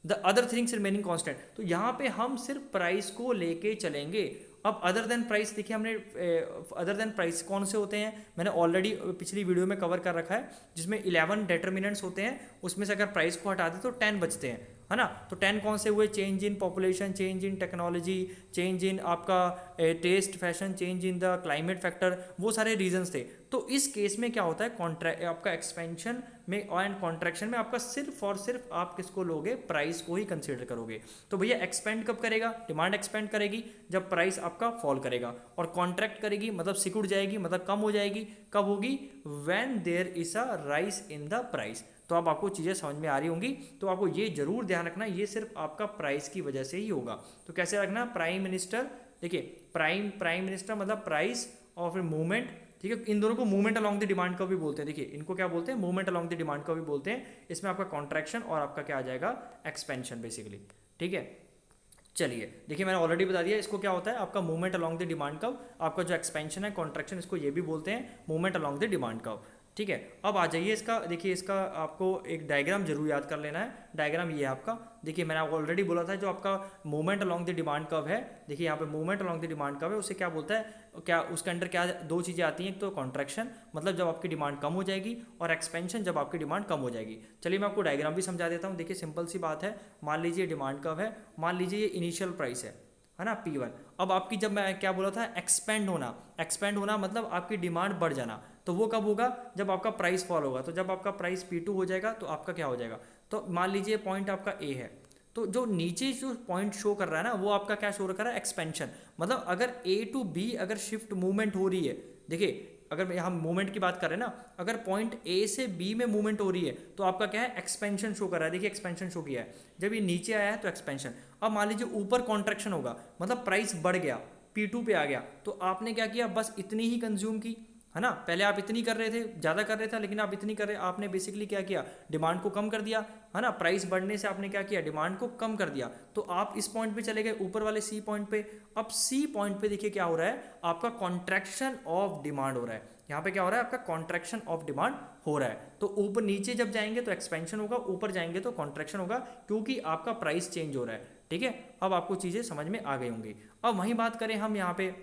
A: the other things remaining constant. तो यहाँ पे हम सिर्फ प्राइस को लेके चलेंगे। अब अदर देन प्राइस देखिए हमने अदर देन प्राइस कौन से होते हैं, मैंने ऑलरेडी पिछली वीडियो में कवर कर रखा है, जिसमें 11 डिटर्मिनेंट्स होते हैं, उसमें से अगर प्राइस को हटा दें तो 10 बचते हैं, है ना। तो 10 कौन से हुए, change in population, change in technology, change in आपका taste fashion, change in the climate factor, वो सारे रीजंस थे। तो इस केस में क्या होता है, आपका एक्सपेंशन में एंड कॉन्ट्रैक्शन में आपका सिर्फ और सिर्फ आप किसको लोगे, प्राइस को ही कंसीडर करोगे। तो भैया एक्सपेंड कब करेगा, डिमांड एक्सपेंड करेगी जब प्राइस आपका फॉल करेगा, और कॉन्ट्रैक्ट करेगी मतलब सिकुड़ जाएगी, मतलब कम हो जाएगी, कब होगी, when there is a rise in the price. तो अब आपको चीज़ें समझ में आ रही होंगी। तो आपको ये जरूर ध्यान रखना, ये सिर्फ आपका प्राइस की वजह से ही होगा। तो कैसे रखना, प्राइम मिनिस्टर, देखिए प्राइम मिनिस्टर मतलब प्राइस और फिर मूवमेंट, ठीक है, इन दोनों को मूवमेंट अलॉन्ग द डिमांड का भी बोलते हैं। देखिए इनको क्या बोलते हैं, मूवमेंट अलॉन्ग द डिमांड का भी बोलते हैं। इसमें आपका कॉन्ट्रैक्शन और आपका क्या आ जाएगा, एक्सपेंशन बेसिकली। ठीक है, चलिए देखिए मैंने ऑलरेडी बता दिया इसको क्या होता है, आपका movement along the demand curve, आपका जो एक्सपेंशन है कॉन्ट्रैक्शन, इसको ये भी बोलते हैं movement along the demand curve. ठीक है, अब आ जाइए इसका, देखिए इसका आपको एक डायग्राम जरूर याद कर लेना है। डायग्राम ये है आपका, देखिए मैंने आपको ऑलरेडी बोला था जो आपका movement along the demand curve है, देखिए यहाँ पे movement along the demand curve है, उसे क्या बोलता है, क्या उसके अंदर क्या दो चीज़ें आती हैं, एक तो कॉन्ट्रैक्शन मतलब जब आपकी डिमांड कम हो जाएगी, और एक्सपेंशन जब आपकी डिमांड कम हो जाएगी। चलिए मैं आपको डायग्राम भी समझा देता हूँ। देखिए सिंपल सी बात है, मान लीजिए डिमांड कर्व है, मान लीजिए ये इनिशियल प्राइस है ना, P1। अब आपकी जब मैं क्या बोला था, एक्सपेंड होना मतलब आपकी डिमांड बढ़ जाना। तो वो कब होगा, जब आपका प्राइस फॉल होगा। तो जब आपका प्राइस P2 हो जाएगा तो आपका क्या हो जाएगा, तो मान लीजिए पॉइंट आपका ए है, तो जो नीचे जो पॉइंट शो कर रहा है ना वो आपका क्या शो कर रहा है, एक्सपेंशन। मतलब अगर ए टू बी अगर शिफ्ट मूवमेंट हो रही है, देखिए अगर हम मूवमेंट की बात करें ना, अगर पॉइंट ए से बी में मूवमेंट हो रही है तो आपका क्या है, एक्सपेंशन शो कर रहा है। देखिए एक्सपेंशन शो किया है, जब ये नीचे आया है तो एक्सपेंशन। अब मान लीजिए ऊपर कॉन्ट्रैक्शन होगा, मतलब प्राइस बढ़ गया, P2 पे आ गया, तो आपने क्या किया, बस इतनी ही कंज्यूम की, है ना। पहले आप इतनी कर रहे थे, ज़्यादा कर रहे थे, लेकिन आप इतनी कर रहे, आपने बेसिकली क्या किया, डिमांड को कम कर दिया, है ना। प्राइस बढ़ने से आपने क्या किया, डिमांड को कम कर दिया। तो आप इस पॉइंट पे चले गए, ऊपर वाले सी पॉइंट पे। अब सी पॉइंट पे देखिए क्या हो रहा है, आपका कॉन्ट्रैक्शन ऑफ डिमांड हो रहा है। यहाँ पे क्या हो रहा है, आपका कॉन्ट्रैक्शन ऑफ डिमांड हो रहा है। तो ऊपर नीचे जब जाएंगे तो एक्सपेंशन होगा, ऊपर जाएंगे तो कॉन्ट्रैक्शन होगा, क्योंकि आपका प्राइस चेंज हो रहा है। ठीक है, अब आपको चीज़ें समझ में आ गई होंगी। अब वहीं बात करें हम यहाँ पे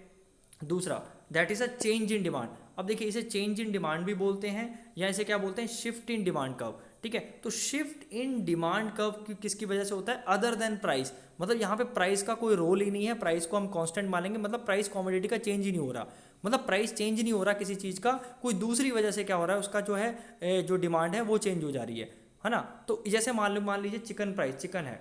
A: दूसरा, that is a change in demand. अब देखिए इसे चेंज इन डिमांड भी बोलते हैं, या इसे क्या बोलते हैं, शिफ्ट इन डिमांड कर्व। ठीक है, तो शिफ्ट इन डिमांड कर्व किसकी वजह से होता है, अदर देन प्राइस। मतलब यहाँ पे प्राइस का कोई रोल ही नहीं है, प्राइस को हम कांस्टेंट मानेंगे, मतलब प्राइस कमोडिटी का चेंज ही नहीं हो रहा, मतलब प्राइस चेंज नहीं हो रहा किसी चीज़ का, कोई दूसरी वजह से क्या हो रहा है, उसका जो है जो डिमांड है वो चेंज हो जा रही है ना। तो जैसे मान लीजिए चिकन प्राइस, चिकन है,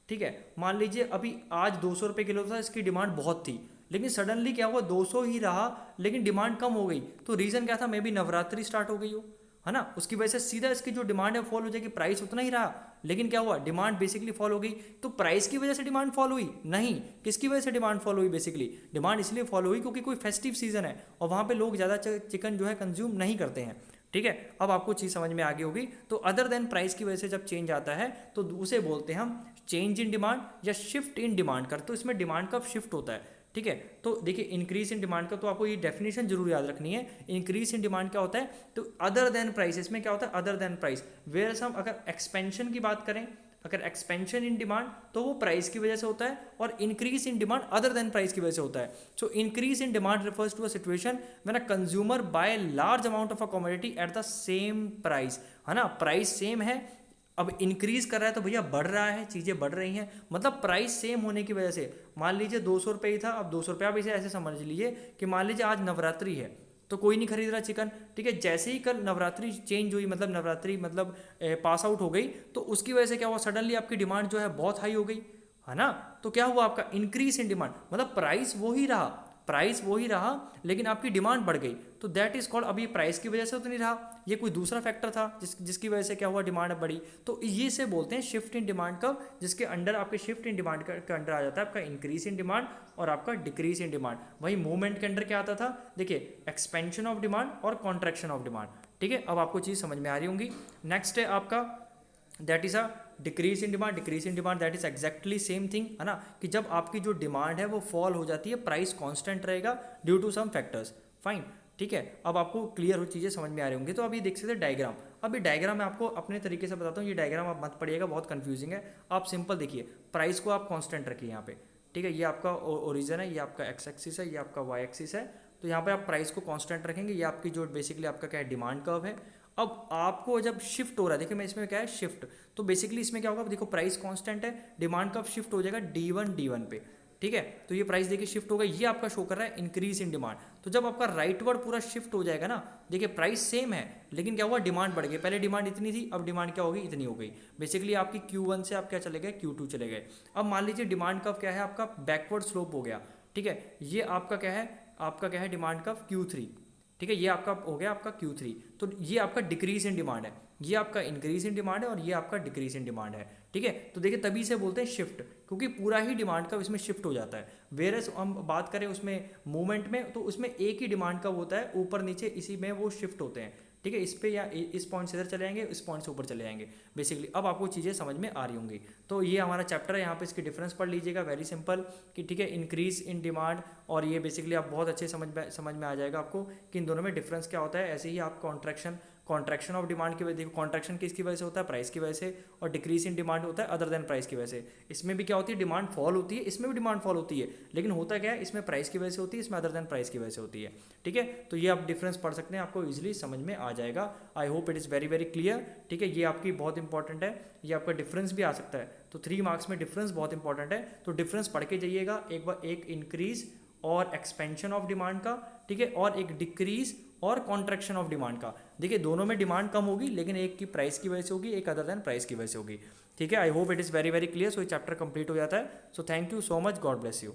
A: ठीक है, मान लीजिए अभी आज 200 रुपये किलो था, इसकी डिमांड बहुत थी, लेकिन सडनली क्या हुआ, 200 ही रहा, लेकिन डिमांड कम हो गई। तो रीज़न क्या था, मे बी नवरात्रि स्टार्ट हो गई हो, है ना, उसकी वजह से सीधा इसकी जो डिमांड है फॉल हो जाएगी, प्राइस उतना ही रहा, लेकिन क्या हुआ, डिमांड बेसिकली फॉल हो गई। तो प्राइस की वजह से डिमांड फॉल हुई नहीं, किसकी वजह से डिमांड फॉल हुई, बेसिकली डिमांड इसलिए फॉल हुई क्योंकि कोई फेस्टिव सीजन है और वहाँ पे लोग ज़्यादा चिकन जो है कंज्यूम नहीं करते हैं। ठीक है, अब आपको चीज़ समझ में आ गई होगी। तो अदर देन प्राइस की वजह से जब चेंज आता है तो उसे बोलते हैं हम चेंज इन डिमांड या शिफ्ट इन डिमांड कर। तो इसमें डिमांड कब शिफ्ट होता है, ठीक है। तो देखिए इंक्रीज इन डिमांड का तो आपको ये डेफिनेशन जरूर याद रखनी है। इंक्रीज इन डिमांड क्या होता है, तो अदर देन प्राइस, इसमें क्या होता है, अदर देन प्राइस। वेयर हम अगर एक्सपेंशन की बात करें, अगर एक्सपेंशन इन डिमांड तो वो प्राइस की वजह से होता है, और increase in demand other than price की वजह से होता है। So increase in demand refers to a situation when a consumer buy large amount of a commodity at the same price, है ना, प्राइस सेम है, अब इंक्रीज कर रहा है तो भैया बढ़ रहा है, चीज़ें बढ़ रही हैं, मतलब प्राइस सेम होने की वजह से। मान लीजिए 200 रुपये ही था, अब 200 रुपये, आप इसे ऐसे समझ लीजिए कि मान लीजिए आज नवरात्रि है तो कोई नहीं खरीद रहा चिकन, ठीक है। जैसे ही कल नवरात्रि चेंज हुई, मतलब नवरात्रि मतलब पास आउट हो गई, तो उसकी वजह से क्या हुआ, सडनली आपकी डिमांड जो है बहुत हाई हो गई, है ना। तो क्या हुआ, आपका इंक्रीज इन डिमांड, मतलब प्राइस वही रहा, प्राइस वही रहा, लेकिन आपकी डिमांड बढ़ गई। तो दैट इज कॉल्ड, अब ये प्राइस की वजह से तो नहीं रहा, ये कोई दूसरा फैक्टर था जिसकी वजह से क्या हुआ, डिमांड बढ़ी। तो ये से बोलते हैं शिफ्ट इन डिमांड कर्व, जिसके अंडर आपके शिफ्ट इन डिमांड के अंडर आ जाता है आपका इंक्रीज इन डिमांड और आपका डिक्रीज इन डिमांड। वही मूवमेंट के अंडर क्या आता था, देखिए एक्सपेंशन ऑफ डिमांड और कॉन्ट्रैक्शन ऑफ डिमांड। ठीक है, अब आपको चीज़ समझ में आ रही होंगी। नेक्स्ट है आपका that is a decrease in demand. Decrease in demand that is exactly same thing, है ना, कि जब आपकी जो डिमांड है वो फॉल हो जाती है, प्राइस कांस्टेंट रहेगा due to some factors. Fine, ठीक है, अब आपको क्लियर हो, चीज़ें समझ में आ रही होंगी। तो अभी देख सकते हैं डायग्राम। अभी डायग्राम मैं आपको अपने तरीके से बताता हूँ, ये डायग्राम आप मत पढ़िएगा, बहुत कंफ्यूजिंग है। आप सिंपल देखिए, प्राइस को आप कांस्टेंट रखिए यहाँ पे, ठीक है, ये आपका ओरिजिन है, ये आपका एक्स एक्सिस है, ये आपका वाई एक्सिस है। तो यहाँ पे आप प्राइस को कांस्टेंट रखेंगे, ये आपकी जो बेसिकली आपका क्या है, डिमांड कर्व है। अब आपको जब शिफ्ट हो रहा है, देखिए मैं इसमें क्या है शिफ्ट, तो बेसिकली इसमें क्या होगा, देखो प्राइस कांस्टेंट है, डिमांड कब शिफ्ट हो जाएगा, D1 पे, ठीक है। तो ये प्राइस देखिए शिफ्ट होगा, ये आपका शो कर रहा है इंक्रीज इन डिमांड। तो जब आपका राइटवर्ड पूरा शिफ्ट हो जाएगा ना, देखिए प्राइस सेम है, लेकिन क्या हुआ, डिमांड बढ़ गई। पहले डिमांड इतनी थी, अब डिमांड क्या होगी, इतनी हो गई। बेसिकली आपकी Q1 से आप क्या चले गए, Q2 चले गए। अब मान लीजिए डिमांड कब क्या है, आपका बैकवर्ड स्लोप हो गया, ठीक है। ये आपका क्या है, डिमांड कब, Q3, ठीक है, ये आपका हो गया आपका Q3। तो ये आपका डिक्रीज इन डिमांड है, ये आपका इंक्रीज इन डिमांड है, और ये आपका डिक्रीज इन डिमांड है, ठीक है। तो देखिए तभी से बोलते हैं शिफ्ट, क्योंकि पूरा ही डिमांड का इसमें शिफ्ट हो जाता है। वेरस हम बात करें उसमें मूवमेंट में, तो उसमें एक ही डिमांड का होता है, ऊपर नीचे इसी में वो शिफ्ट होते हैं, ठीक है। इस पे या इस पॉइंट से इधर चले जाएंगे, इस पॉइंट से ऊपर चले जाएंगे बेसिकली। अब आपको चीज़ें समझ में आ रही होंगी। तो ये हमारा चैप्टर है, यहाँ पे इसकी डिफरेंस पढ़ लीजिएगा, वेरी सिंपल, कि ठीक है इंक्रीज इन डिमांड, और ये बेसिकली आप बहुत अच्छे समझ में आ जाएगा आपको कि इन दोनों में डिफरेंस क्या होता है। ऐसे ही आप कॉन्ट्रैक्शन ऑफ डिमांड की वजह, देखो कॉन्ट्रैक्शन किसकी वजह से होता है, प्राइस की वजह से, और डिक्रीज इन डिमांड होता है अदर देन प्राइस की वजह से। इसमें भी क्या होती है, डिमांड फॉल होती है, इसमें भी डिमांड फॉल होती है, लेकिन होता क्या है, इसमें प्राइस की वजह से होती है, इसमें अदर देन प्राइस की वजह से होती है, ठीक है। तो ये आप डिफरेंस पढ़ सकते हैं, आपको इजीली समझ में आ जाएगा। आई hope it is very very clear, ठीक है। ये आपकी बहुत इंपॉर्टेंट है, ये आपका डिफरेंस भी आ सकता है, तो 3 मार्क्स में डिफरेंस बहुत इंपॉर्टेंट है। तो डिफरेंस पढ़ के जाइएगा एक बार, एक इंक्रीज और एक्सपेंशन ऑफ डिमांड का, ठीक है, और एक डिक्रीज और कॉन्ट्रैक्शन ऑफ डिमांड का। देखिए दोनों में डिमांड कम होगी, लेकिन एक की प्राइस की वजह से होगी, एक अदर देन प्राइस की वजह से होगी। ठीक है, I hope it is very very clear. So ये चैप्टर कंप्लीट हो जाता है। So thank you so much, God bless you.